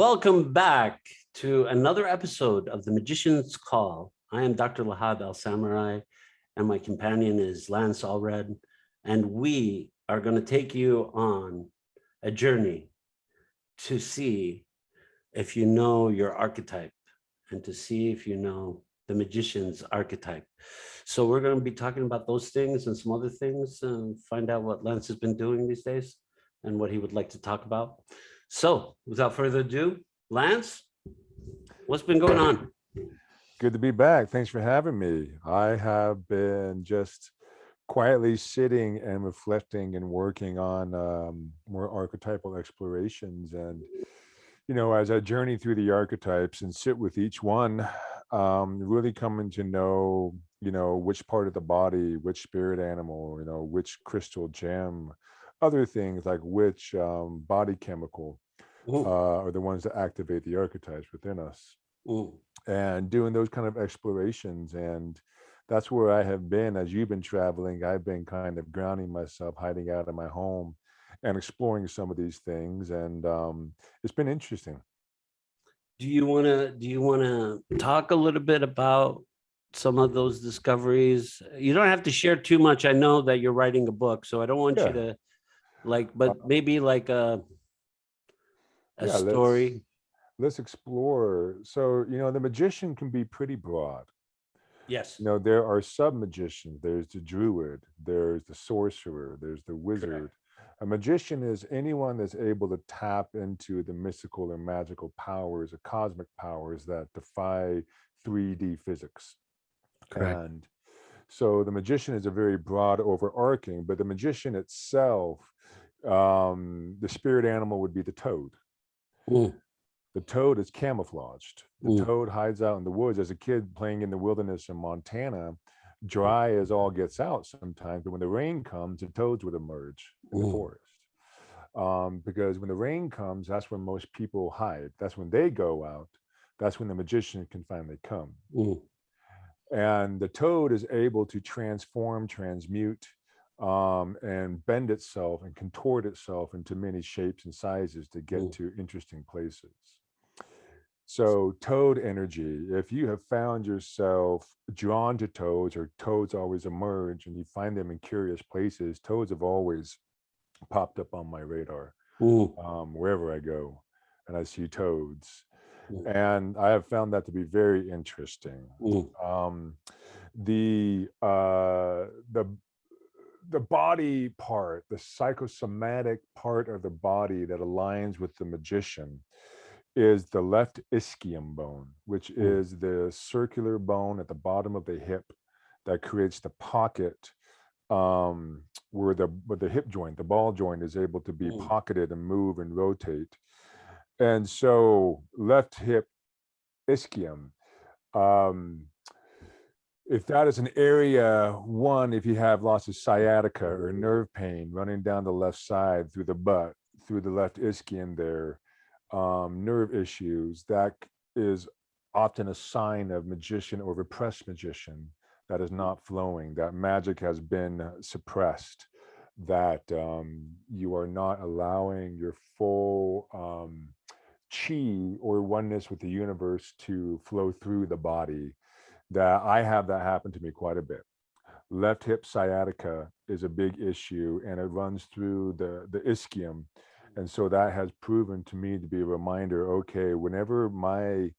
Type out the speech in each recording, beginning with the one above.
Welcome back to another episode of The Magician's Call. I am Dr. Lahab Al-Samarrai, and my companion is Lance Allred, and we are going to take you on a journey to see if you know your archetype and to see if you know the magician's archetype. So we're going to be talking about those things and some other things and find out what Lance has been doing these days and what he would like to talk about. So without further ado, Lance, what's been going on? Good to be back. Thanks for having me. I have been just quietly sitting and reflecting and working on more archetypal explorations. And, as I journey through the archetypes and sit with each one, really coming to know, which part of the body, which spirit animal, which crystal gem, other things like which body chemical are the ones that activate the archetypes within us. And doing those kind of explorations. And that's where I have been as you've been traveling. I've been kind of grounding myself, hiding out in my home and exploring some of these things. And it's been interesting. Do you want to talk a little bit about some of those discoveries? You don't have to share too much. I know that you're writing a book, so I don't want you to but maybe like a story. Let's explore. So, the magician can be pretty broad. Yes. There are sub-magicians. There's the druid, there's the sorcerer, there's the wizard. Correct. A magician is anyone that's able to tap into the mystical and magical powers, or cosmic powers that defy 3D physics. Correct. And so the magician is a very broad overarching, but the magician itself, the spirit animal would be the toad. The toad is camouflaged. The toad hides out in the woods. As a kid playing in the wilderness in Montana, dry as all gets out sometimes, but when the rain comes, the toads would emerge in the forest. Because when the rain comes, that's when most people hide. That's when they go out. That's when the magician can finally come. And the toad is able to transform, transmute, and bend itself and contort itself into many shapes and sizes to get to interesting places. So toad energy, if you have found yourself drawn to toads, or toads always emerge and you find them in curious places, toads have always popped up on my radar wherever I go and I see toads. And I have found that to be very interesting. The body part, the psychosomatic part of the body that aligns with the magician is the left ischium bone, which is the circular bone at the bottom of the hip that creates the pocket where the hip joint, the ball joint, is able to be pocketed and move and rotate. And so left hip ischium, if that is an area, if you have lots of sciatica or nerve pain running down the left side through the butt, through the left ischium there, nerve issues, that is often a sign of magician or repressed magician that is not flowing, that magic has been suppressed, that you are not allowing your full chi or oneness with the universe to flow through the body. That I have that happen to me quite a bit. Left hip sciatica is a big issue, and it runs through the ischium. And so that has proven to me to be a reminder, okay, whenever my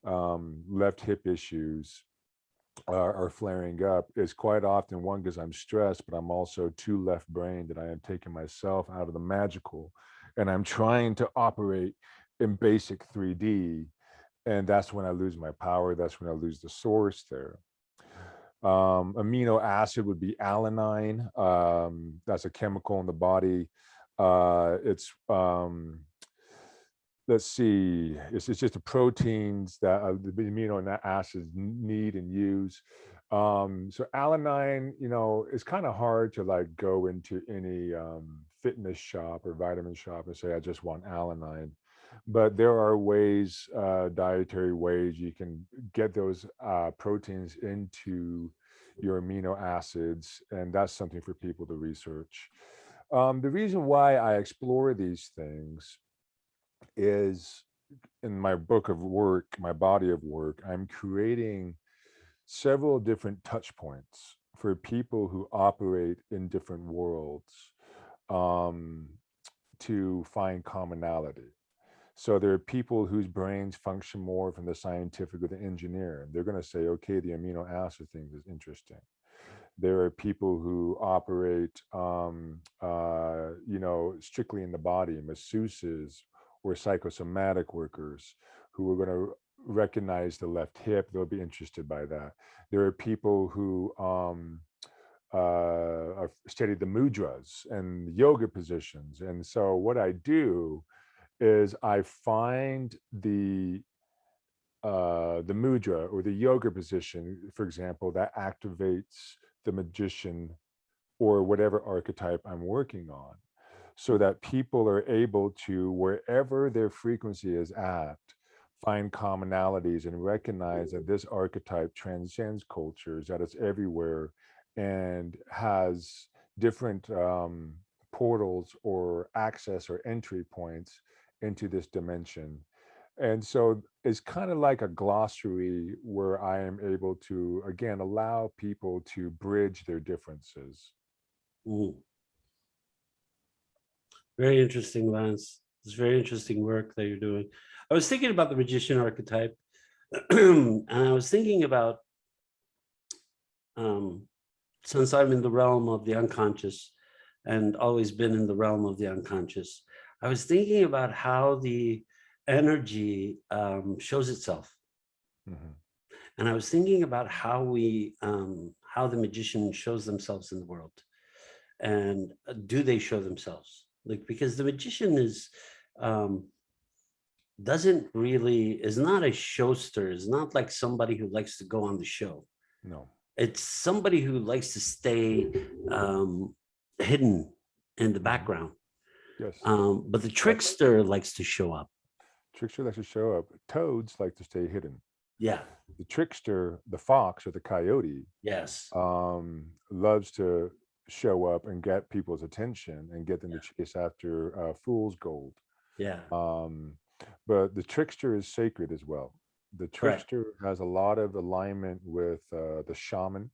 left hip issues are flaring up, it's quite often, one, because I'm stressed, but I'm also too left-brained, and I am taking myself out of the magical, and I'm trying to operate in basic 3D. And that's when I lose my power. That's when I lose the source there. Amino acid would be alanine. That's a chemical in the body. It's let's see, it's just the proteins that the amino acids need and use. So alanine, it's kind of hard to like go into any fitness shop or vitamin shop and say, I just want alanine. But there are ways, dietary ways, you can get those proteins into your amino acids, and that's something for people to research. The reason why I explore these things is in my book of work, my body of work, I'm creating several different touch points for people who operate in different worlds, um, to find commonality. So there are people whose brains function more from the scientific or the engineer, and they're going to say, okay, the amino acid thing is interesting. There are people who operate, strictly in the body, masseuses or psychosomatic workers who are going to recognize the left hip. They'll be interested by that. There are people who study the mudras and yoga positions. And so what I do is I find the mudra or the yoga position, for example, that activates the magician or whatever archetype I'm working on, so that people are able to, wherever their frequency is at, find commonalities and recognize that this archetype transcends cultures, that it's everywhere, and has different portals or access or entry points into this dimension. And so it's kind of like a glossary where I am able to, again, allow people to bridge their differences. Mm. Very interesting, Lance. It's very interesting work that you're doing. I was thinking about the magician archetype, and I was thinking about, um, since I'm in the realm of the unconscious and always been in the realm of the unconscious, I was thinking about how the energy shows itself. Mhm. And I was thinking about how the magician shows themselves in the world, and do they show themselves? Like, because the magician um, is not a showster. Is not like somebody who likes to go on the show. No. It's somebody who likes to stay hidden in the Mhm. background. Yes. But the Like trickster likes to show up. trickster likes to show up. Toads like to stay hidden. Yeah. The trickster, the fox or the coyote, Yes. loves to show up and get people's attention and get them to Yeah. chase after fool's gold. Yeah. Um, but the trickster is sacred as well. The Correct. trickster has a lot of alignment with the shaman.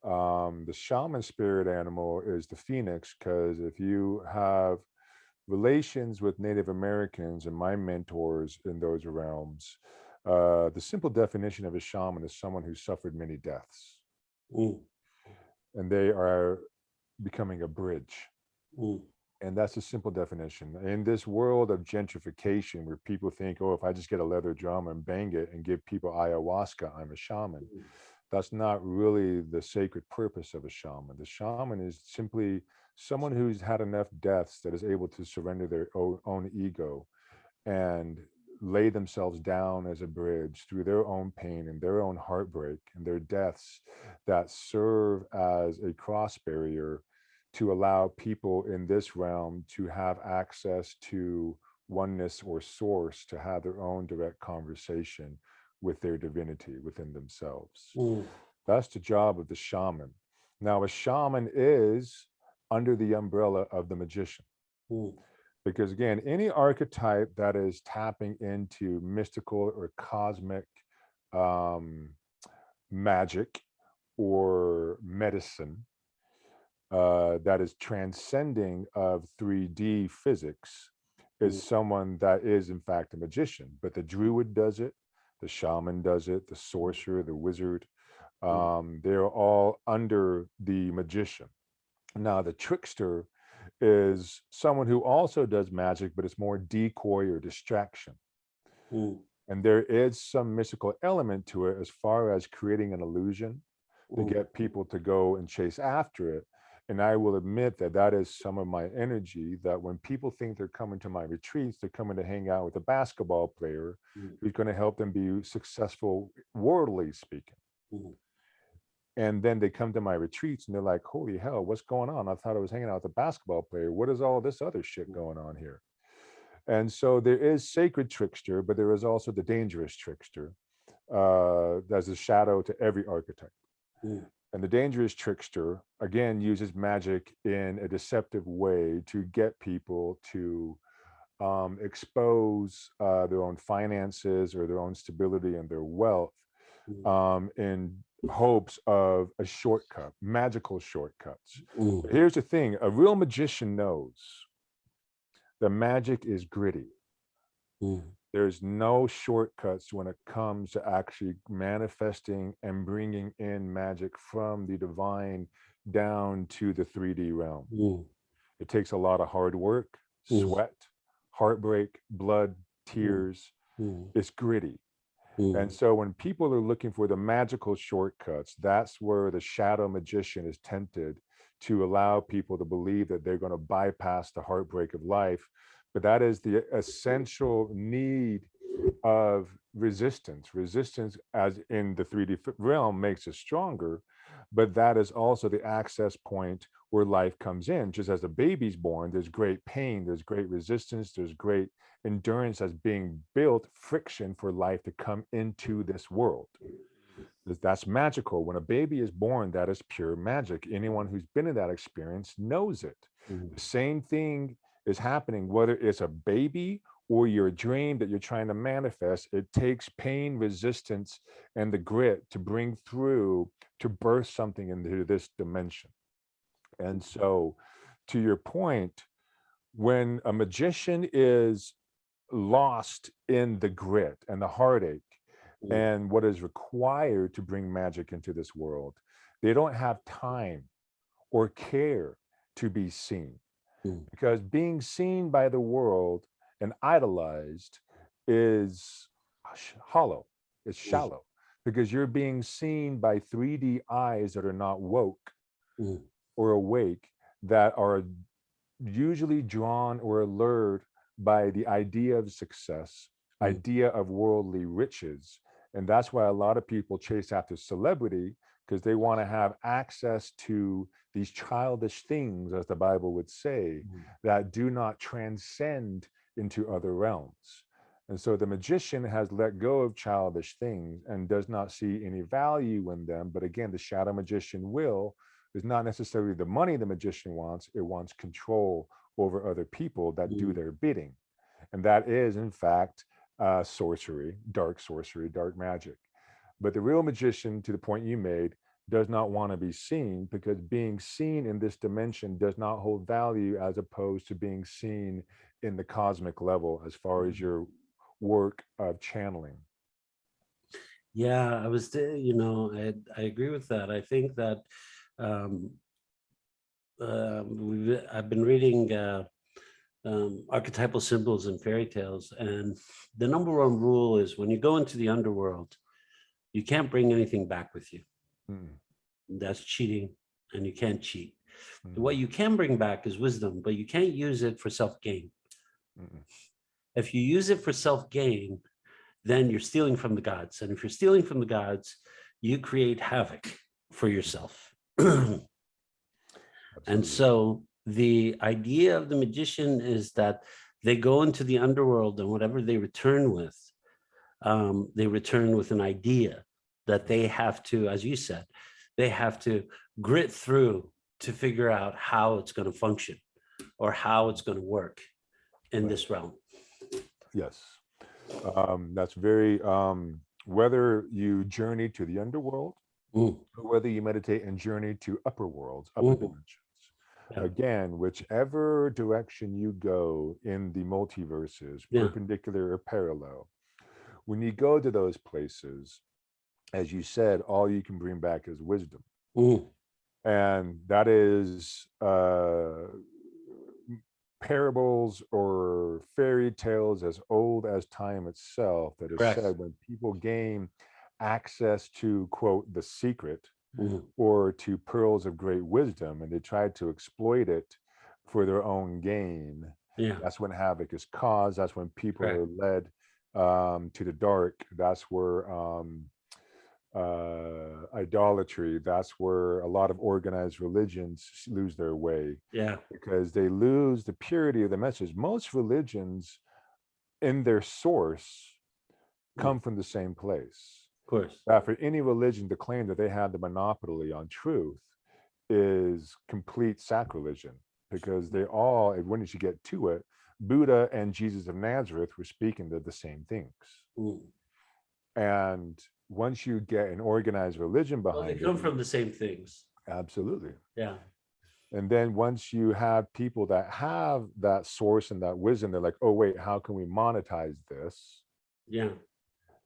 The shaman spirit animal is the phoenix, because if you have relations with Native Americans and my mentors in those realms, the simple definition of a shaman is someone who suffered many deaths, Mm, and they are becoming a bridge. mm, And that's a simple definition. In this world of gentrification, where people think, oh, if I just get a leather drum and bang it and give people ayahuasca, I'm a shaman. mm, That's not really the sacred purpose of a shaman. The shaman is simply someone who's had enough deaths that is able to surrender their own ego and lay themselves down as a bridge through their own pain and their own heartbreak and their deaths, that serve as a cross barrier to allow people in this realm to have access to oneness or source, to have their own direct conversation with their divinity within themselves. mm, That's the job of the shaman. Now, a shaman is under the umbrella of the magician, mm, because again, any archetype that is tapping into mystical or cosmic um, magic or medicine, that is transcending of 3D physics, mm, is someone that is in fact a magician. But the druid does it, the shaman does it, the sorcerer, the wizard, mm, they're all under the magician. Now, the trickster is someone who also does magic, but it's more decoy or distraction. mm, And there is some mystical element to it as far as creating an illusion to mm, get people to go and chase after it. And I will admit that that is some of my energy, that when people think they're coming to my retreats, they're coming to hang out with a basketball player mm, who's going to help them be successful, worldly speaking. mm, And then they come to my retreats and they're like, holy hell, what's going on? I thought I was hanging out with a basketball player. What is all this other shit mm, going on here? And so there is sacred trickster, but there is also the dangerous trickster. There's a shadow to every archetype. mm, And the dangerous trickster, again, uses magic in a deceptive way to get people to expose their own finances or their own stability and their wealth mm, in hopes of a shortcut, magical shortcuts. mm, But here's the thing: a real magician knows the magic is gritty. mm, There's no shortcuts when it comes to actually manifesting and bringing in magic from the divine down to the 3D realm. mm, It takes a lot of hard work, mm, sweat, heartbreak, blood, mm, tears. mm, It's gritty. And mm, so when people are looking for the magical shortcuts, that's where the shadow magician is tempted to allow people to believe that they're going to bypass the heartbreak of life. But that is the essential need of resistance. Resistance, as in the 3D realm, makes us stronger, but that is also the access point where life comes in. Just as a baby's born, there's great pain, there's great resistance, there's great endurance as being built, friction for life to come into this world. That's magical. When a baby is born, that is pure magic. Anyone who's been in that experience knows it. mm, The same thing is happening, whether it's a baby or your dream that you're trying to manifest. It takes pain, resistance, and the grit to bring through to birth something into this dimension. And so, to your point, when a magician is lost in the grit and the heartache mm, and what is required to bring magic into this world, they don't have time or care to be seen, mm, because being seen by the world and idolized is hollow, it's mm, shallow, because you're being seen by 3D eyes that are not woke mm, or awake, that are usually drawn or allured by the idea of success, mm, idea of worldly riches. And that's why a lot of people chase after celebrity, because they want to have access to these childish things, as the Bible would say, mm, that do not transcend into other realms. And so the magician has let go of childish things and does not see any value in them. But again, the shadow magician will is not necessarily the money the magician wants, it wants control over other people that do mm. their bidding. And that is, in fact, sorcery, dark magic. But the real magician, to the point you made, does not want to be seen, because being seen in this dimension does not hold value as opposed to being seen in the cosmic level as far as your work of channeling. Yeah, I agree with that. I think that um, I've been reading archetypal symbols and fairy tales, and the number one rule is when you go into the underworld, you can't bring anything back with you. Mm, That's cheating, and you can't cheat. What mm, you can bring back is wisdom, but you can't use it for self-gain. mm, If you use it for self-gain, then you're stealing from the gods. And if you're stealing from the gods, you create havoc for yourself. And absolutely. so the idea of the magician is that they go into the underworld, and whatever they return with an idea that they have to, as you said, they have to grit through to figure out how it's going to function or how it's going to work in Right. this realm. Yes. That's very, whether you journey to the underworld Mm, or whether you meditate and journey to upper worlds, upper mm, dimensions. yeah, Again, whichever direction you go in the multiverses, yeah, perpendicular or parallel, when you go to those places, as you said, all you can bring back is wisdom. mm, And that is parables or fairy tales as old as time itself, that is correct. said when people gain access to, quote, the secret Mm, or to pearls of great wisdom, and they try to exploit it for their own gain, yeah, that's when havoc is caused. That's when people correct. are led to the dark. That's where idolatry, that's where a lot of organized religions lose their way, Yeah, because they lose the purity of the message. Most religions in their source mm, come from the same place. of course. For any religion to claim that they have the monopoly on truth is complete sacrilegion, because they all, and when you get to it, Buddha and Jesus of Nazareth were speaking to the same things. Mm. And once you get an organized religion Well, they behind come it, from the same things. absolutely. Yeah. And then once you have people that have that source and that wisdom, they're like, oh, wait, how can we monetize this? Yeah.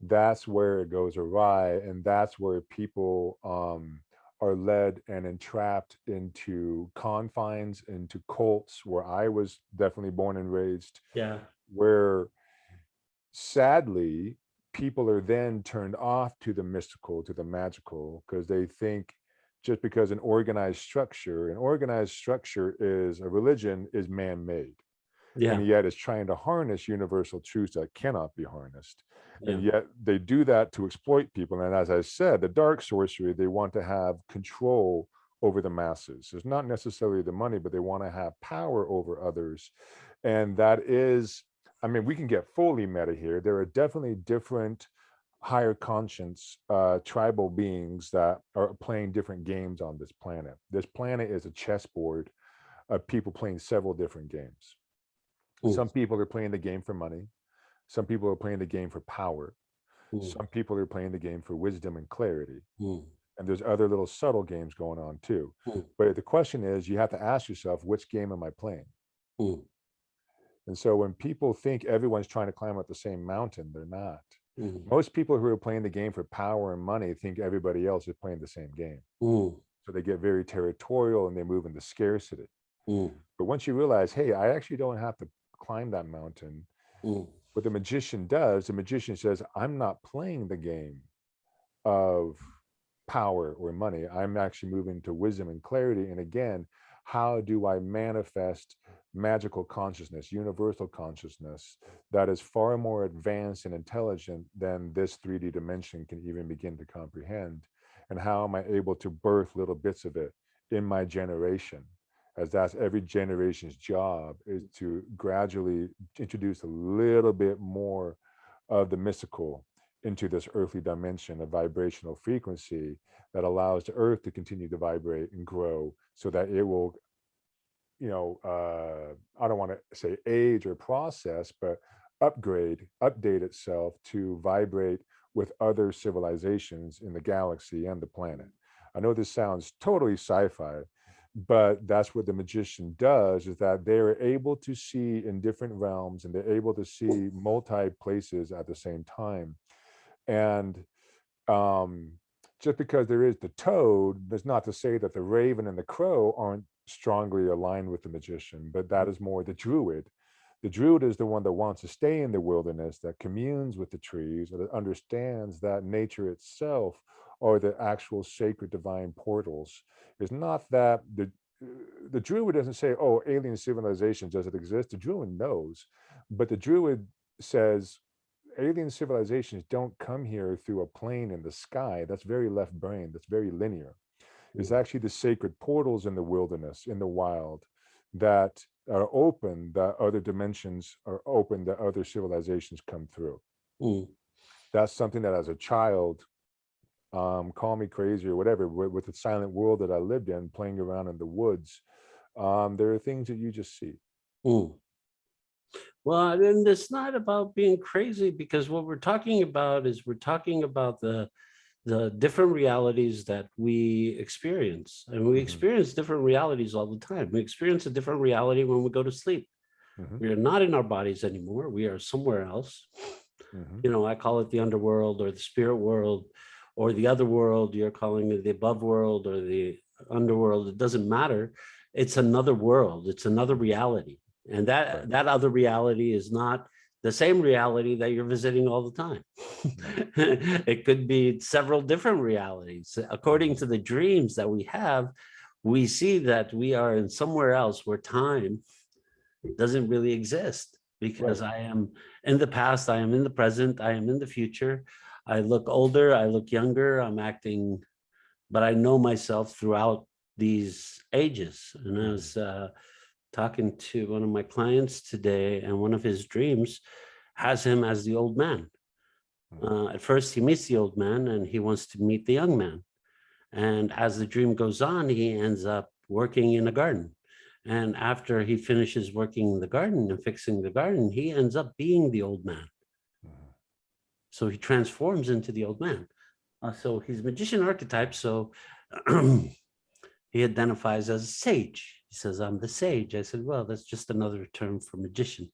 That's where it goes awry. And that's where people are led and entrapped into confines, into cults, where I was definitely born and raised, Yeah. where sadly, people are then turned off to the mystical, to the magical, because they think just because an organized structure is a religion is man-made. Yeah. And yet it's trying to harness universal truths that cannot be harnessed. Yeah. And yet they do that to exploit people. And as I said, the dark sorcery, they want to have control over the masses. It's not necessarily the money, but they want to have power over others. And that is, I mean, we can get fully meta here. There are definitely different higher conscience tribal beings that are playing different games on this planet. This planet is a chessboard of people playing several different games. Mm. Some people are playing the game for money. Some people are playing the game for power. Mm. Some people are playing the game for wisdom and clarity. Mm. And there's other little subtle games going on too. Mm. But the question is, you have to ask yourself, which game am I playing? Mm. And so when people think everyone's trying to climb up the same mountain, they're not. Mm. Most people who are playing the game for power and money think everybody else is playing the same game. Mm. So they get very territorial and they move into scarcity. Mm. But once you realize, hey, I actually don't have to climb that mountain. Mm. What the magician does, the magician says, I'm not playing the game of power or money. I'm actually moving to wisdom and clarity. And again, how do I manifest magical consciousness, universal consciousness that is far more advanced and intelligent than this 3D dimension can even begin to comprehend? And how am I able to birth little bits of it in my generation? As that's every generation's job, is to gradually introduce a little bit more of the mystical into this earthly dimension of vibrational frequency that allows the earth to continue to vibrate and grow, so that it will, I don't want to say age or process, but update itself to vibrate with other civilizations in the galaxy and the planet. I know this sounds totally sci-fi, but that's what the magician does, is that they're able to see in different realms, and they're able to see multi places at the same time. And just because there is the toad, that's not to say that the raven and the crow aren't strongly aligned with the magician, but that is more the druid. The druid is the one that wants to stay in the wilderness, that communes with the trees, that understands that nature itself are the actual sacred divine portals. It's not that the druid doesn't say, oh, alien civilization, does it exist? The druid knows, but the druid says, alien civilizations don't come here through a plane in the sky. That's very left brain. That's very linear. It's actually the sacred portals in the wilderness, in the wild, that are open, that other dimensions are open, that other civilizations come through. Mm. That's something that as a child, call me crazy or whatever, with the silent world that I lived in, playing around in the woods, there are things that you just see. Mm. Well, and it's not about being crazy, because what we're talking about is we're talking about the different realities that we experience. And we experience different realities all the time. We experience a different reality when we go to sleep. We are not in our bodies anymore. We are somewhere else. I call it the underworld or the spirit world or the other world. You're calling it the above world or the underworld. It doesn't matter. It's another world. It's another reality. And that other reality is not the same reality that you're visiting all the time. It could be several different realities. According to the dreams that we have, we see that we are in somewhere else where time doesn't really exist, because I am in the past, I am in the present, I am in the future. I look older, I look younger, I'm acting, but I know myself throughout these ages. And I was talking to one of my clients today, and one of his dreams has him as the old man. At first, he meets the old man and he wants to meet the young man. And as the dream goes on, he ends up working in a garden. And after he finishes working the garden and fixing the garden, he ends up being the old man. Mhm. So he transforms into the old man. So he's magician archetype. So he identifies as a sage. He says, I'm the sage. I said, well, that's just another term for magician.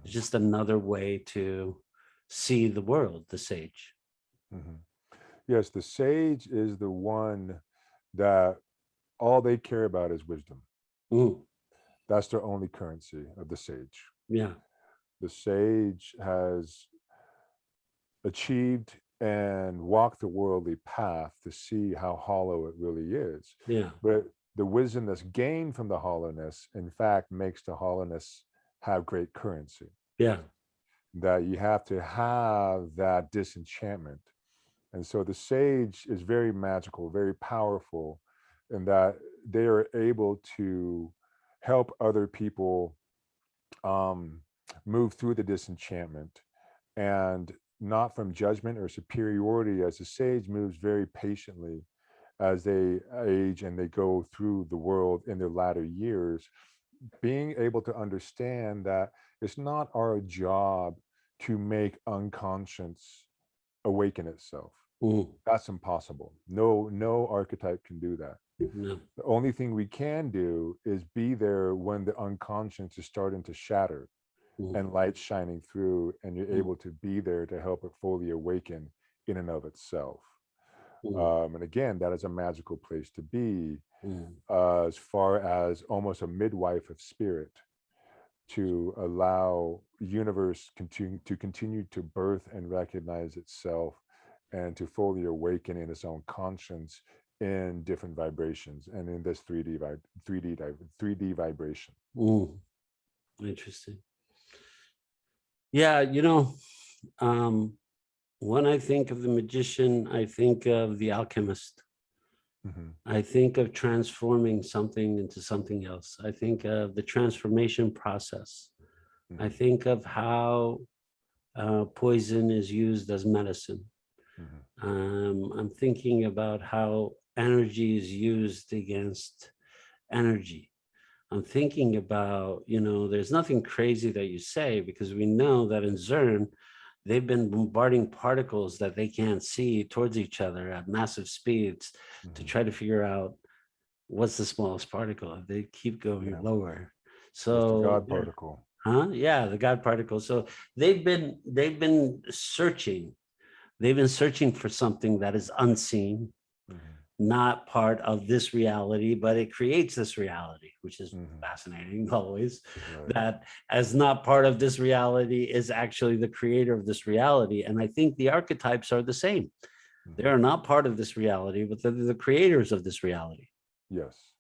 It's Mhm. just another way to see the world, the sage. Mhm. Yes, the sage is the one that all they care about is wisdom. Mm, That's their only currency of the sage. yeah, The sage has achieved and walked the worldly path to see how hollow it really is. yeah, But the wisdom that's gained from the hollowness, in fact, makes the hollowness have great currency. yeah. That you have to have that disenchantment. And so the sage is very magical, very powerful, in that they are able to help other people um, move through the disenchantment, and not from judgment or superiority, as the sage moves very patiently as they age and they go through the world in their latter years, being able to understand that it's not our job to make unconscious awaken itself. Mm, That's impossible. No archetype can do that. no, The only thing we can do is be there when the unconscious is starting to shatter mm, and light shining through, and you're mm, able to be there to help it fully awaken in and of itself. mm, And again, that is a magical place to be, mm, as far as almost a midwife of spirit, to allow universe continue to birth and recognize itself, and to fully awaken in its own conscience in different vibrations and in this 3D vibration. mm. Interesting. Yeah, um, when I think of the magician, I think of the alchemist. Mhm, I think of transforming something into something else. I think of the transformation process. I mhm, think of how poison is used as medicine. mhm, I'm thinking about how energy is used against energy. I'm thinking about, there's nothing crazy that you say, because we know that in CERN, they've been bombarding particles that they can't see towards each other at massive speeds to mhm. try to figure out what's the smallest particle. They keep going Yeah, lower. that's the So, God particle. huh? Yeah, the God particle. So they've been searching. They've been searching for something that is unseen, Mhm, not part of this reality, but it creates this reality, which is mhm. fascinating always. Right. That as not part of this reality is actually the creator of this reality. And I think the archetypes are the same. They Mhm. are not part of this reality, but they're the creators of this reality. Yes.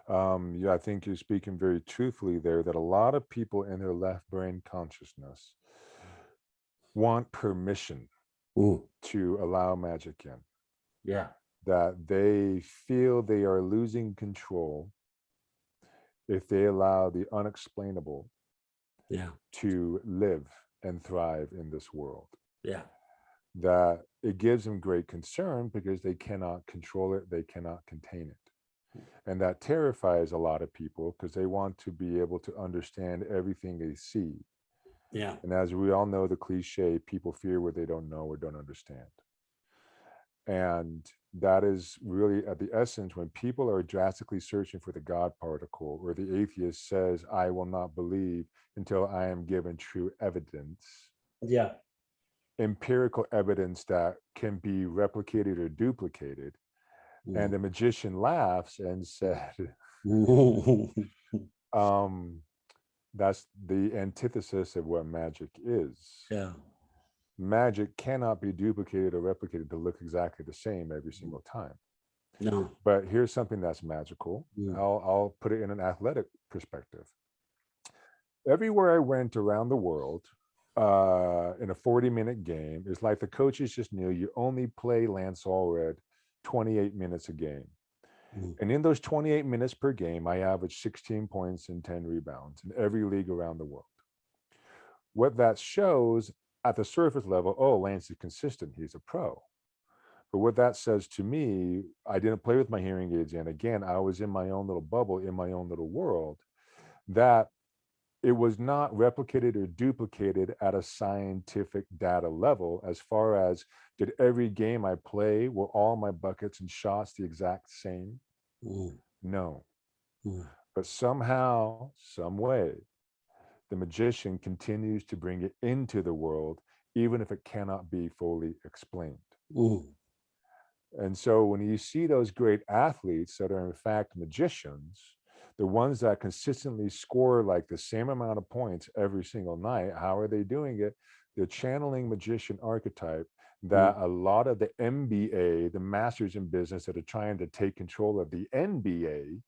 Yeah, I think you're speaking very truthfully there, that a lot of people in their left brain consciousness want permission Ooh, to allow magic in, yeah, that they feel they are losing control if they allow the unexplainable yeah, to live and thrive in this world. yeah. That it gives them great concern because they cannot control it, they cannot contain it. And that terrifies a lot of people because they want to be able to understand everything they see. Yeah. And as we all know, the cliche, people fear what they don't know or don't understand. And that is really at the essence when people are drastically searching for the God particle, or the atheist says, I will not believe until I am given true evidence, Yeah. empirical evidence that can be replicated or duplicated. And Mm. the magician laughs and said, um, that's the antithesis of what magic is. Yeah. Magic cannot be duplicated or replicated to look exactly the same every single time. No. But here's something that's magical. Mm. I'll put it in an athletic perspective. Everywhere I went around the world, in a 40-minute game, it's like the coaches just knew you only play Lance Allred 28 minutes a game. Mm. And in those 28 minutes per game, I averaged 16 points and 10 rebounds in every league around the world. What that shows at the surface level, oh, Lance is consistent. He's a pro. But what that says to me, I didn't play with my hearing aids in. Again, I was in my own little bubble, in my own little world. that it was not replicated or duplicated at a scientific data level. As far as, did every game I play, were all my buckets and shots the exact same? Mm, No. mm, But somehow, some way, the magician continues to bring it into the world, even if it cannot be fully explained. mm. And so when you see those great athletes that are in fact magicians, the ones that consistently score like the same amount of points every single night, how are they doing it? They're channeling magician archetype Mm. that a lot of the MBA, the masters in business that are trying to take control of the NBA,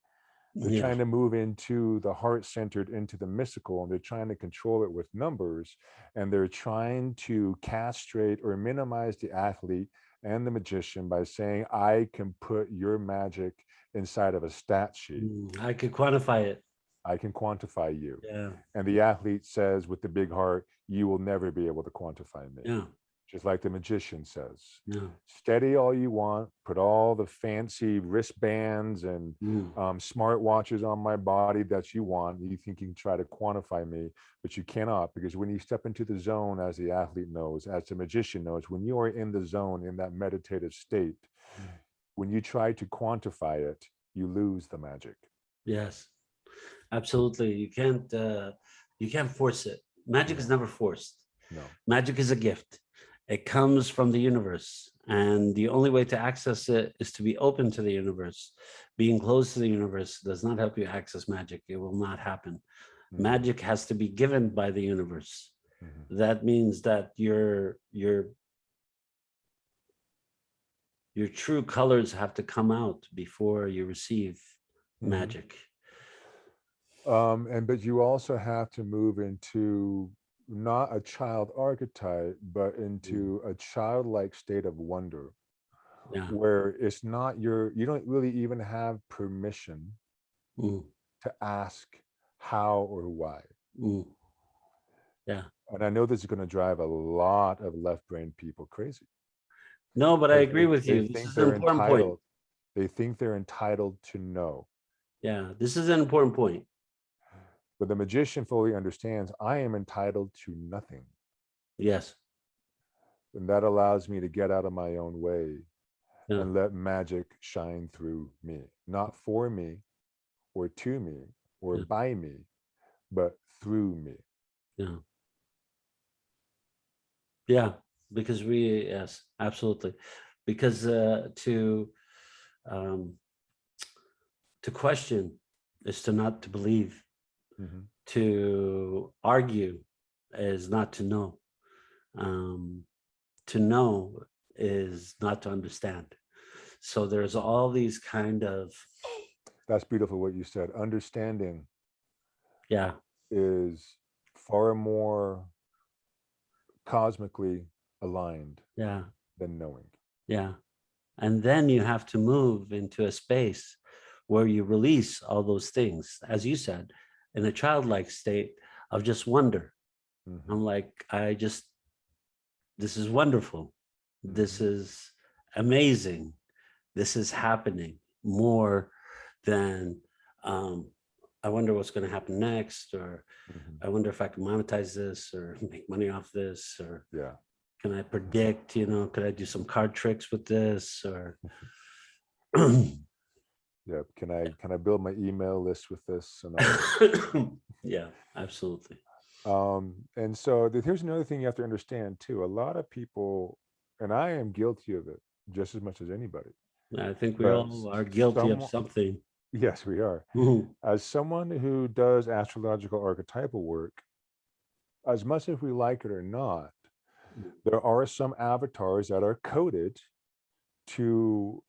they're Yeah. trying to move into the heart centered, into the mystical, and they're trying to control it with numbers. And they're trying to castrate or minimize the athlete and the magician by saying, I can put your magic inside of a stat sheet. I could quantify it. I can quantify you. Yeah. And the athlete says with the big heart, you will never be able to quantify me. Yeah. Just like the magician says, Yeah. steady all you want, put all the fancy wristbands and Mm. smart watches on my body that you want. You think you can try to quantify me, but you cannot, because when you step into the zone, as the athlete knows, as the magician knows, when you are in the zone, in that meditative state, when you try to quantify it, you lose the magic. Yes. Absolutely. You can't force it. Magic is No, never forced. no. Magic is a gift. It comes from the universe. And the only way to access it is to be open to the universe. Being closed to the universe does not help you access magic. It will not happen. Mhm, Magic has to be given by the universe. mhm, That means that your true colors have to come out before you receive mhm. magic. And but you also have to move into not a child archetype, but Mm. into a childlike state of wonder, Yeah. where it's not you don't really even have permission Mm. to ask how or why. Mm. Yeah. And I know this is going to drive a lot of left brain people crazy, No, but I because agree with they you. This think is an they're important point. entitled. They think they're entitled to know. Yeah, this is an important point. But the magician fully understands I am entitled to nothing. Yes. And that allows me to get out of my own way Yeah. and let magic shine through me, not for me or to me or Yeah. by me, but through me. Yeah. Yeah. Because yes, absolutely. Because um, to question is to not to believe. Mhm. To argue is not to know. Um, to know is not to understand. So there's all these kind of, That's beautiful what you said. Understanding yeah, is far more cosmically aligned yeah, than knowing. yeah. And then you have to move into a space where you release all those things, as you said, in a childlike state of just wonder. Mhm, I'm like, this is wonderful. This mhm, is amazing. This is happening more than, um, I wonder what's going to happen next, or mhm. I wonder if I can monetize this or make money off this, or Yeah. can I predict, could I do some card tricks with this, or Yeah. Can I build my email list with this and all that? yeah, absolutely. And so here's another thing you have to understand too. A lot of people, and I am guilty of it just as much as anybody, I think we but all are guilty of some, something. yes, we are. Mhm. As someone who does astrological archetypal work, as much as we like it or not, there are some avatars that are coded to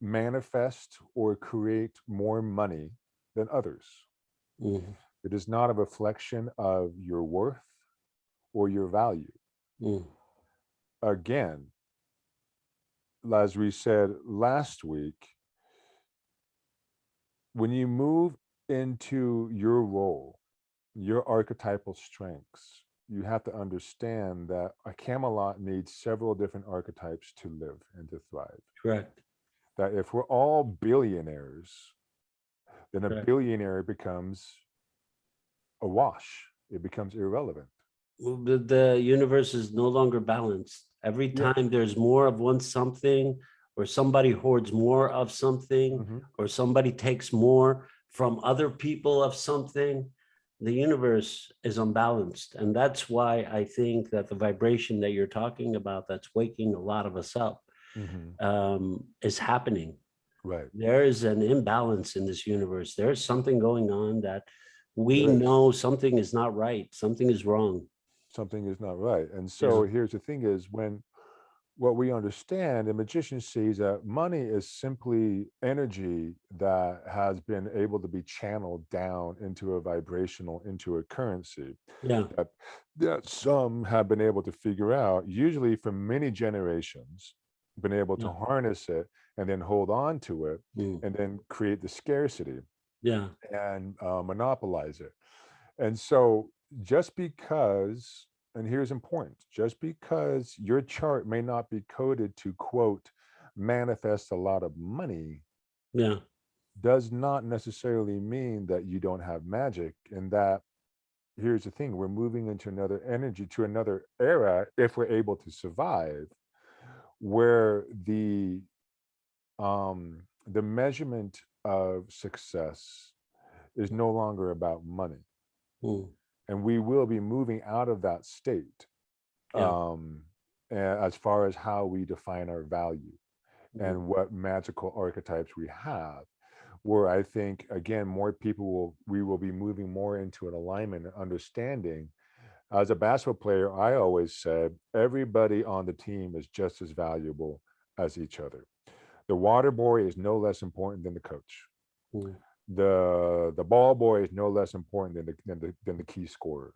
manifest or create more money than others. Mhm. It is not a reflection of your worth or your value. Mhm. Again, as we said last week, when you move into your role, your archetypal strengths, you have to understand that a Camelot needs several different archetypes to live and to thrive. Correct. That if we're all billionaires, then a Correct. billionaire becomes a wash. It becomes irrelevant. The universe is no longer balanced. Every Yeah. time there's more of one something, or somebody hoards more of something, Hmm. or somebody takes more from other people of something, the universe is unbalanced. And that's why I think that the vibration that you're talking about, that's waking a lot of us up, Hmm. is happening. Right. There is an imbalance in this universe. There's something going on that we There is. know something is not right, something is wrong. Something is not right. And Yeah. so here's the thing is, when what we understand, a magician sees that money is simply energy that has been able to be channeled down into a vibrational, into a currency Yeah. that some have been able to figure out, usually for many generations, been able to Yeah. harness it and then hold on to it Mm. and then create the scarcity Yeah. and monopolize it. And so just because, and here's important, just because your chart may not be coded to quote, manifest a lot of money, Yeah. does not necessarily mean that you don't have magic. And that, here's the thing, we're moving into another energy, to another era, if we're able to survive, where the measurement of success is no longer about money. Mm. And we will be moving out of that state, Yeah. um, as far as how we define our value Mm. and what magical archetypes we have. Where I think, again, more people we will be moving more into an alignment and understanding. As a basketball player, I always said everybody on the team is just as valuable as each other. The water boy is no less important than the coach. Mm. The ball boy is no less important than the key scorer.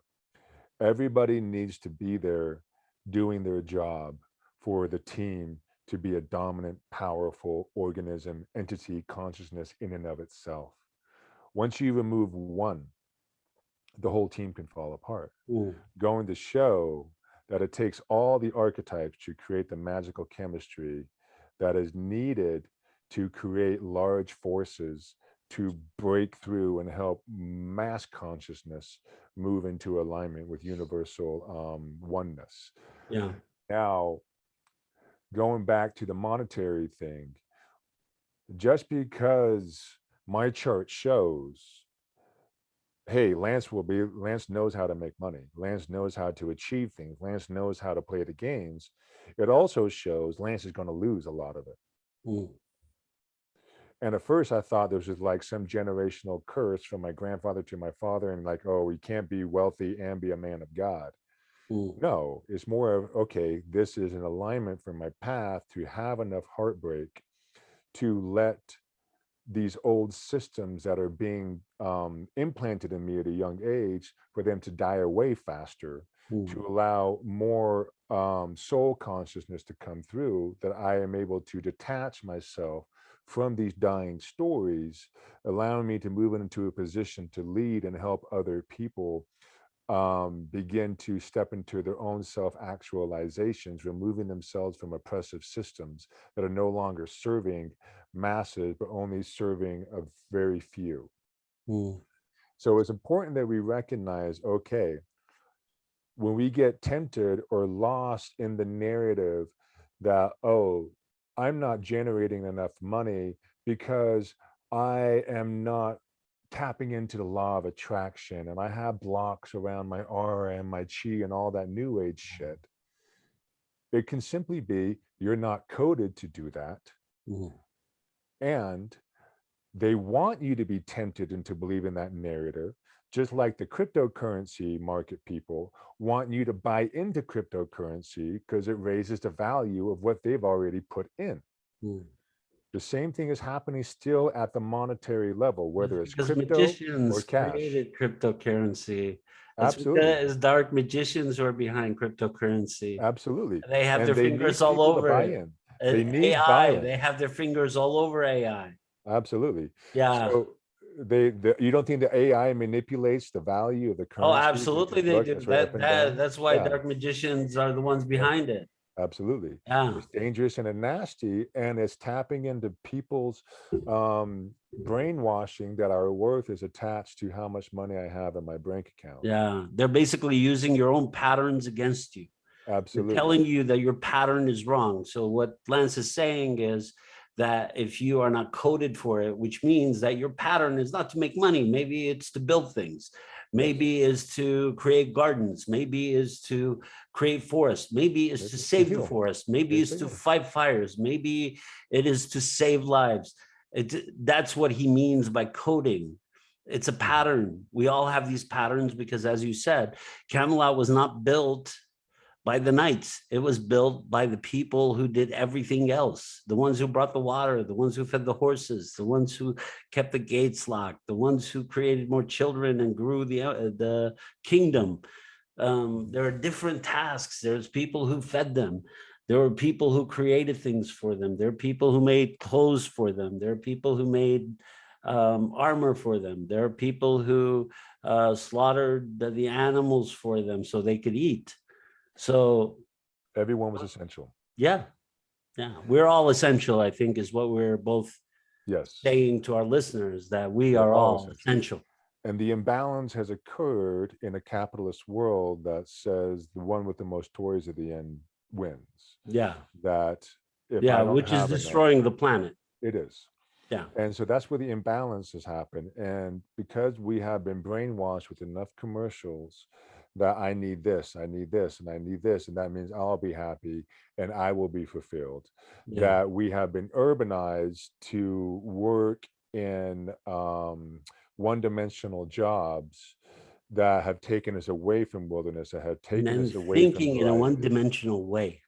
Everybody needs to be there doing their job for the team to be a dominant, powerful organism, entity, consciousness in and of itself. Once you remove one, the whole team can fall apart. Mm. Going to show that it takes all the archetypes to create the magical chemistry that is needed to create large forces to break through and help mass consciousness move into alignment with universal oneness. Yeah. Now, going back to the monetary thing, just because my chart shows, hey, Lance knows how to make money. Lance knows how to achieve things. Lance knows how to play the games. It also shows Lance is going to lose a lot of it. Mm. And at first I thought this was like some generational curse from my grandfather to my father, and like, oh, we can't be wealthy and be a man of God. Mm. No, it's more of, okay, this is an alignment for my path to have enough heartbreak to let these old systems that are being implanted in me at a young age, for them to die away faster, Mm. to allow more soul consciousness to come through, that I am able to detach myself from these dying stories, allowing me to move into a position to lead and help other people begin to step into their own self-actualizations, removing themselves from oppressive systems that are no longer serving masses, but only serving a very few. Mm. So it's important that we recognize, okay, when we get tempted or lost in the narrative that, oh, I'm not generating enough money because I am not tapping into the law of attraction and I have blocks around my aura and my chi and all that new age shit. It can simply be you're not coded to do that. Mm. And they want you to be tempted into believing that narrative, just like the cryptocurrency market people want you to buy into cryptocurrency because it raises the value of what they've already put in. Mm. The same thing is happening still at the monetary level, That's whether it's because crypto or magicians cash. created cryptocurrency. That's Absolutely. because dark magicians who are behind cryptocurrency. Absolutely. They have And their they fingers need all people to over buy it. in. They need AI, they buy-in. have their fingers all over AI. Absolutely. Yeah. So you don't think the AI manipulates the value of the Oh, currency? absolutely Because they look, do. it's right up That and down. that's why Yeah, dark magicians are the ones yeah, behind it. Absolutely. Yeah. It's dangerous and nasty, and it's tapping into people's brainwashing that our worth is attached to how much money I have in my bank account. Yeah. They're basically using your own patterns against you. They're Absolutely. telling you that your pattern is wrong. So what Lance is saying is that if you are not coded for it, which means that your pattern is not to make money, maybe it's to build things, maybe is to create gardens, maybe is to create forests, maybe is to Maybe to save the heal. forest, maybe Maybe is to to heal. fight fires, maybe it is to save lives. That's what he means by coding. It's a pattern. We all have these patterns because, as you said, Camelot was not built by the knights. It was built by the people who did everything else, the ones who brought the water, the ones who fed the horses, the ones who kept the gates locked, the ones who created more children and grew the kingdom. There are different tasks. There's people who fed them. There were people who created things for them. There are people who made clothes for them. There are people who made armor for them. There are people who slaughtered the animals for them so they could eat. So Everyone was essential. yeah, we're all essential, I think, is what we're both Yes. saying to our listeners, that we We're are all all essential. essential. And the imbalance has occurred in a capitalist world that says the one with the most toys at the end wins. Yeah, That if I don't which is have enough, destroying the planet. it is. Yeah, And so that's where the imbalance has happened. And because we have been brainwashed with enough commercials that I need this, I need this, and I need this, and that means I'll be happy and I will be fulfilled, yeah, that we have been urbanized to work in one-dimensional jobs that have taken us away from wilderness, that have and taken then us away from thinking in a variety. one-dimensional way,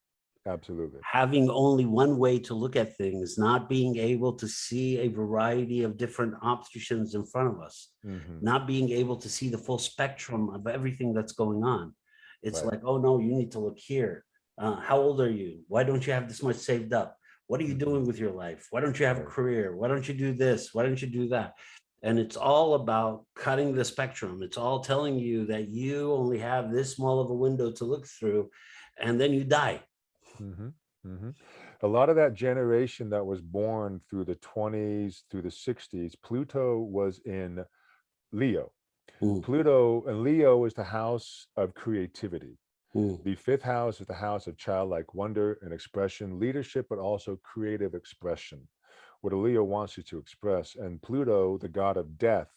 Absolutely. having only one way to look at things, not being able to see a variety of different options in front of us, not being able to see the full spectrum of everything that's going on. It's Right. like, oh no, you need to look here. How old are you? Why don't you have this much saved up? What are you doing with your life? Why don't you have a career? Why don't you do this? Why don't you do that? And it's all about cutting the spectrum. It's all telling you that you only have this small of a window to look through, and then you die. A lot of that generation that was born through the 20s, through the 60s, Pluto was in Leo. Mm, Pluto and Leo is the house of creativity. mm, The fifth house is the house of childlike wonder and expression, leadership, but also creative expression, what a Leo wants you to express. And Pluto, the god of death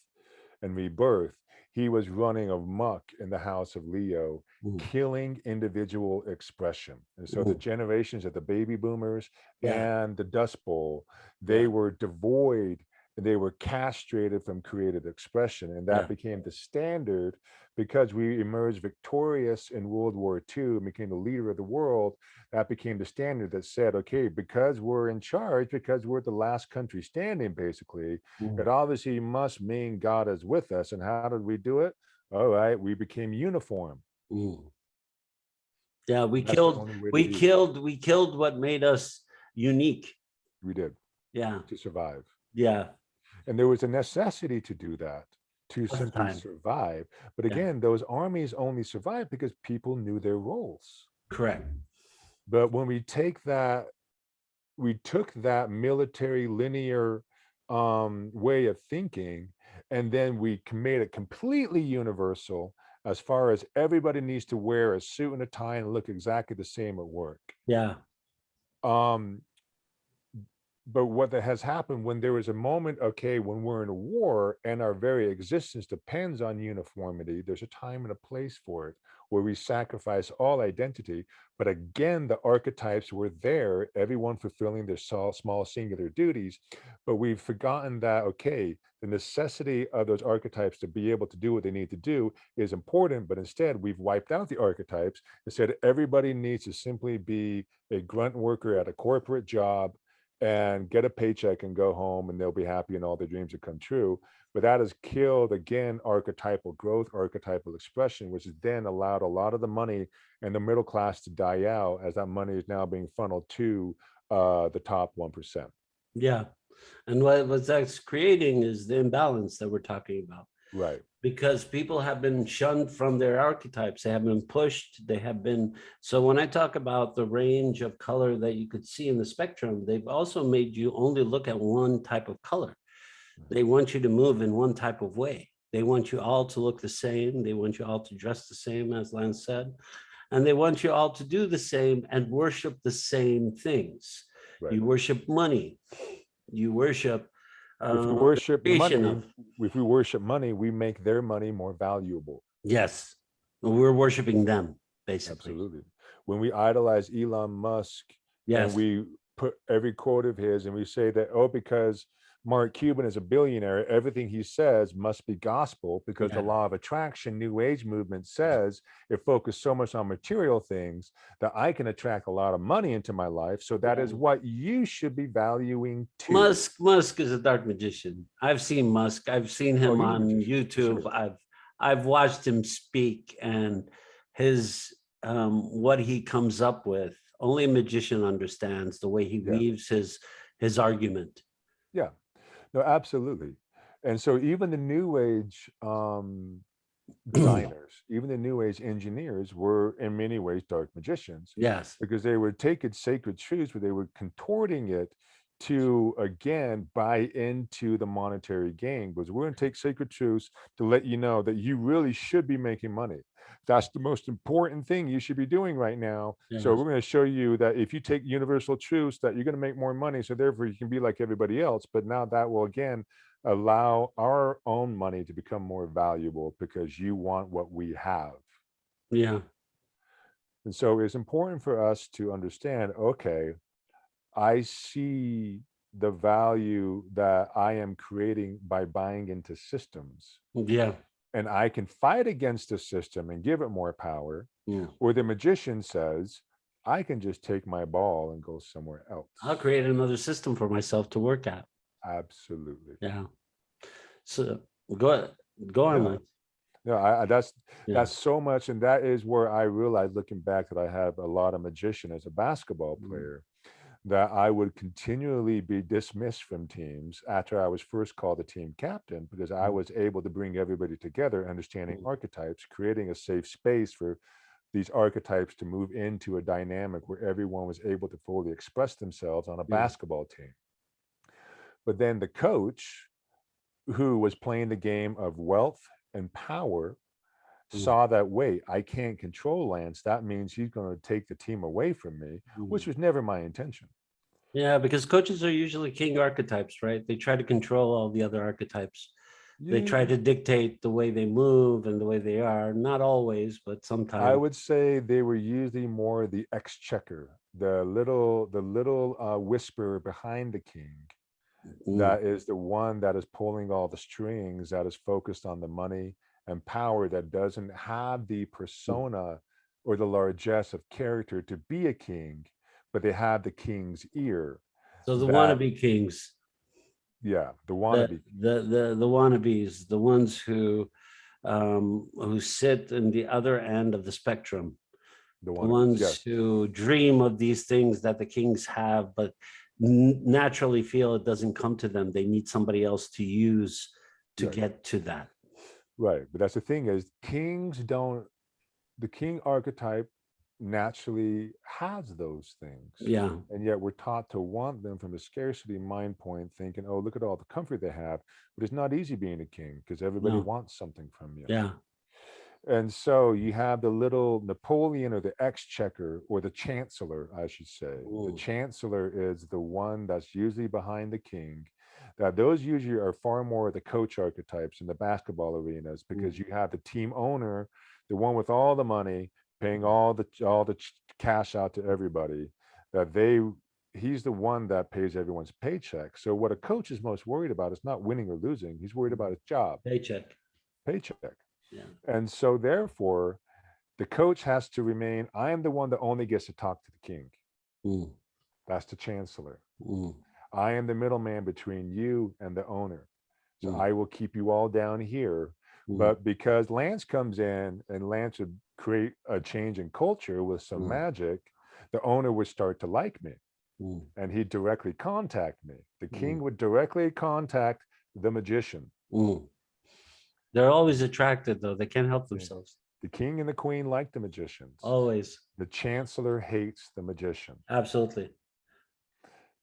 and rebirth, he was running amok in the house of Leo, mm, killing individual expression. And so the mm. generations of the baby boomers Yeah, and the Dust Bowl, they yeah, were devoid, they were castrated from creative expression. And that yeah. became the standard because we emerged victorious in World War II and became the leader of the world. That became the standard that said, okay, because we're in charge, because we're the last country standing, basically, it Mm, obviously must mean God is with us. And how did we do it? All right, we became uniform. mm. Yeah, we That's the killed, only way to we be. killed, we killed what made us unique. We did Yeah, to survive. yeah, And there was a necessity to do that, to all the simply time. survive. But Yeah, again, those armies only survived because people knew their roles. correct. But when we take that, we took that military linear way of thinking, and then we made it completely universal as far as everybody needs to wear a suit and a tie and look exactly the same at work. Yeah, Um, but what that has happened when there is a moment, okay, when we're in a war and our very existence depends on uniformity, there's a time and a place for it where we sacrifice all identity. But again, the archetypes were there, everyone fulfilling their small singular duties. But we've forgotten that, okay, the necessity of those archetypes to be able to do what they need to do is important. But instead, we've wiped out the archetypes and said everybody needs to simply be a grunt worker at a corporate job and get a paycheck and go home and they'll be happy and all their dreams will come true. But that has killed, again, archetypal growth, archetypal expression, which has then allowed a lot of the money and the middle class to die out as that money is now being funneled to the top 1%. yeah. And what that's creating is the imbalance that we're talking about. Right. because people have been shunned from their archetypes. They have been pushed. They have been. So when I talk about the range of color that you could see in the spectrum, they've also made you only look at one type of color. They want you to move in one type of way. They want you all to look the same. They want you all to dress the same, as Lance said. And they want you all to do the same and worship the same things. Right. You worship money. You worship If we the worship creation money, of. if we worship money, we make their money more valuable. Yes. We're worshiping them, basically. Absolutely. When we idolize Elon Musk and Yes. we put every quote of his and we say that, oh, because Mark Cuban is a billionaire, everything he says must be gospel, because the Yeah. law of attraction, New Age movement says it focused so much on material things that I can attract a lot of money into my life. So that is what you should be valuing too. Musk is a dark magician. I've seen Musk. I've seen Oh, him he's a on magician for YouTube. sure. I've watched him speak, and his what he comes up with, only a magician understands the way he Yeah. weaves his argument. Yeah. No, absolutely. And so even the New Age designers, even the New Age engineers were in many ways dark magicians, Yes. because they were taking sacred truths, but they were contorting it to again buy into the monetary gain. Because we're going to take sacred truths to let you know that you really should be making money. That's the most important thing you should be doing right now. So Yes. we're going to show you that if you take universal truths, that you're going to make more money. So therefore you can be like everybody else. But now that will again allow our own money to become more valuable because you want what we have. Yeah. And so it's important for us to understand, okay, I see the value that I am creating by buying into systems, Yeah. and I can fight against the system and give it more power. Yeah. Or the magician says, I can just take my ball and go somewhere else. I'll create another system for myself to work at. Absolutely. Yeah. So go on, Yeah. Lance. No, Yeah. that's so much, and that is where I realized, looking back, that I have a lot of magician as a basketball player, that I would continually be dismissed from teams after I was first called the team captain, because I was able to bring everybody together, understanding archetypes, creating a safe space for these archetypes to move into a dynamic where everyone was able to fully express themselves on a Yeah. basketball team. But then the coach, who was playing the game of wealth and power, saw that, wait, I can't control Lance. That means he's going to take the team away from me, which was never my intention. Yeah, because coaches are usually king archetypes, right? They try to control all the other archetypes. They try to dictate the way they move and the way they are. Not always, but I sometimes. would say they were usually more the exchequer, the little whisper behind the king, Mm. that is the one that is pulling all the strings, that is focused on the money and power, that doesn't have the persona or the largesse of character to be a king, but they have the king's ear. So the That, wannabe kings, yeah, the the wannabe, the wannabes, the ones who sit in the other end of the spectrum, the the wannabes, ones yes. who dream of these things that the kings have, but naturally feel it doesn't come to them. They need somebody else to use to Right, get to that. right. But that's the thing, is kings don't, the king archetype naturally has those things. Yeah. And yet we're taught to want them from a scarcity mind point, thinking, oh, look at all the comfort they have. But it's not easy being a king, because everybody No. wants something from you. Yeah. And so you have the little Napoleon, or the exchequer, or the chancellor, I should say. The Ooh. chancellor is the one that's usually behind the king. That those usually are far more the coach archetypes in the basketball arenas, because Ooh. you have the team owner, the one with all the money, paying Mm. all the cash out to everybody. That he's the one that pays everyone's paycheck. So what a coach is most worried about is not winning or losing. He's worried about his job, Paycheck. paycheck. Yeah. And so therefore, the coach has to remain, I am the one that only gets to talk to the king. Mm. That's the chancellor. Mm. I am the middleman between you and the owner. So Mm. I will keep you all down here. Mm. But because Lance comes in, and Lance would create a change in culture with some Mm. magic, the owner would start to like me, Mm. and he'd directly contact me. The king Mm. would directly contact the magician. Mm. They're always attracted, though. They can't help Yeah. themselves. The king and the queen like the magicians. Always. The chancellor hates the magician Absolutely.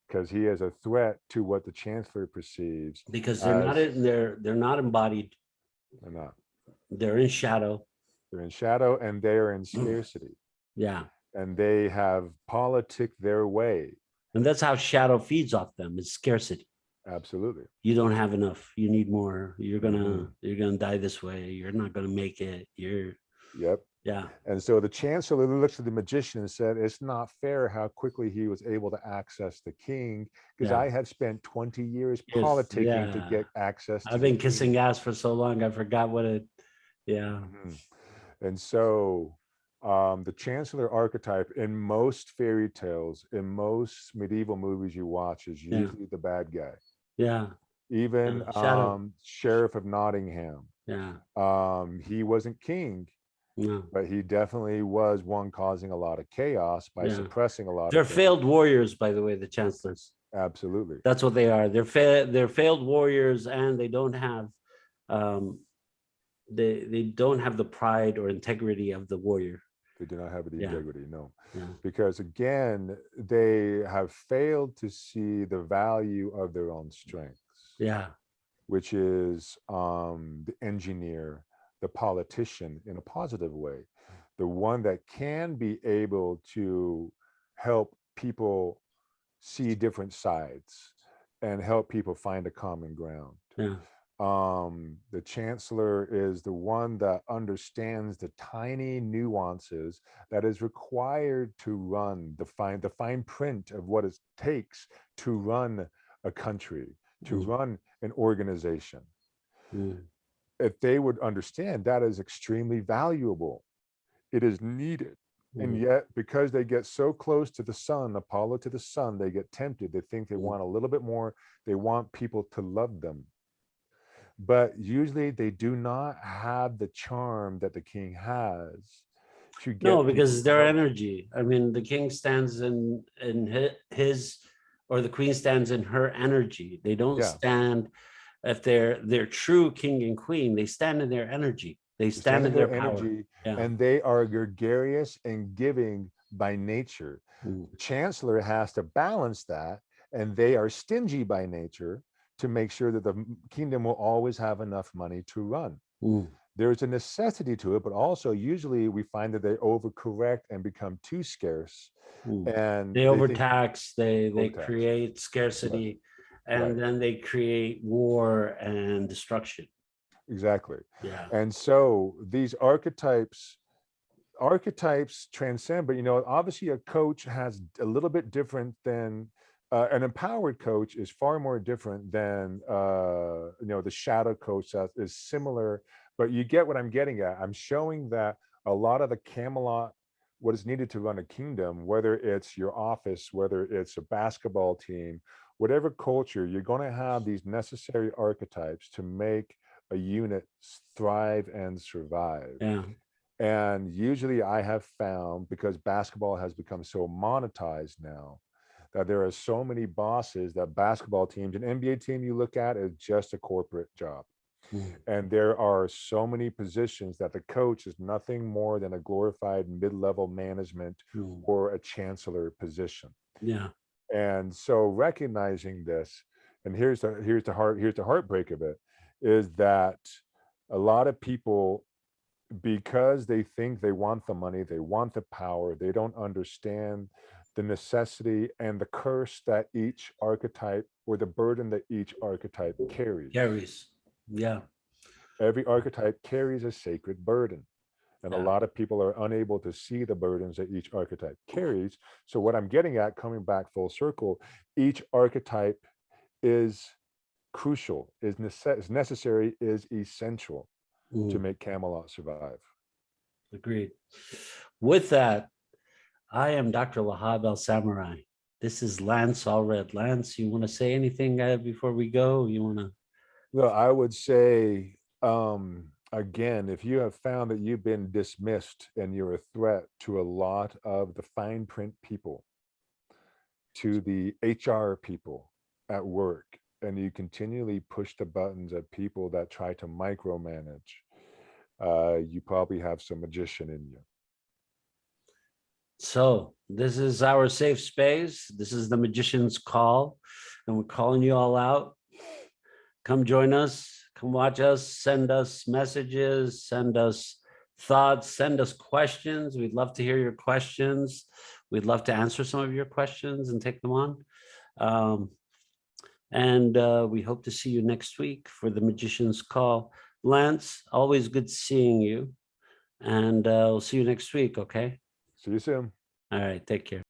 because he is a threat to what the chancellor perceives Because as they're not embodied. they're not. They're in shadow. They're in shadow and they are in scarcity. Yeah. And they have politicked their way. And that's how shadow feeds off them, is scarcity. Absolutely. You don't have enough. You need more. You're Mhm. gonna die this way. You're not gonna make it. Yep. Yeah. And so the chancellor looks at the magician and said, it's not fair how quickly he was able to access the king, because Yeah. I had spent 20 years Yes. politicking to Yeah. get access to I've the been king. kissing ass for so long. I forgot what it. Yeah. Mhm. And so the chancellor archetype in most fairy tales, in most medieval movies you watch, is Yeah. usually the bad guy. Yeah. Even Shadow. Sheriff of Nottingham, Yeah. he wasn't king, No. but he definitely was one causing a lot of chaos by Yeah. suppressing a lot They're of things. failed warriors, by the way, the chancellors. Absolutely. That's what they are. They're failed warriors, and they don't have um they don't have the pride or integrity of the warrior. They do not have the Yeah. integrity, no. Yeah. Because again, they have failed to see the value of their own strengths. Yeah. Which is the engineer, the politician in a positive way, the one that can be able to help people see different sides and help people find a common ground. Yeah. The chancellor is the one that understands the tiny nuances that is required to run the fine print of what it takes to run a country, to run an organization. If they would understand, that is extremely valuable. It is needed. And yet, because they get so close to the sun, Apollo to the sun, they get tempted. They think they want a little bit more. They want people to love them. But usually they do not have the charm that the king has to get No, people because to their love them. energy. I mean, the king stands in his or the queen stands in her energy. They don't Yeah. stand if they're true king and queen. They stand in their energy. They They stand stand in in their their power. energy, Yeah. and they are gregarious and giving by nature. The chancellor has to balance that, and they are stingy by nature to make sure that the kingdom will always have enough money to run. There's a necessity to it, but also usually we find that they overcorrect and become too scarce. And they overtax, they overtax. create scarcity, and then they create war and destruction. Exactly. Yeah. And so these archetypes transcend, but obviously a coach has a little bit different than an empowered coach is far more different than the shadow coach that is similar. But you get what I'm getting at. I'm showing that a lot of the Camelot, what is needed to run a kingdom, whether it's your office, whether it's a basketball team, whatever culture, you're going to have these necessary archetypes to make a unit thrive and survive. Yeah. And usually I have found, because basketball has become so monetized now, that there are so many bosses that basketball teams, an NBA team you look at is just a corporate job. And there are so many positions that the coach is nothing more than a glorified mid-level management or a chancellor position. Yeah. And so recognizing this, and here's the heartbreak of it, is that a lot of people, because they think they want the money, they want the power, they don't understand the necessity and the curse that each archetype, or the burden that each archetype carries. Yeah. Every archetype carries a sacred burden. And a lot of people are unable to see the burdens that each archetype carries. So what I'm getting at, coming back full circle, each archetype is crucial, is necessary, is essential to make Camelot survive. Agreed. With that, I am Dr. Lahab Al-Samarrai. This is Lance Allred. Lance, you want to say anything before we go? You want to? Well, I would say, again, if you have found that you've been dismissed and you're a threat to a lot of the fine print people, to the HR people at work, and you continually push the buttons at people that try to micromanage, you probably have some magician in you. So this is our safe space. This is the Magician's Call, and we're calling you all out. Come join us. Come watch us. Send us messages. Send us thoughts. Send us questions. We'd love to hear your questions. We'd love to answer some of your questions and take them on. And we hope to see you next week for the Magician's Call. Lance, always good seeing you. And we'll see you next week, okay? See you soon. All right, take care.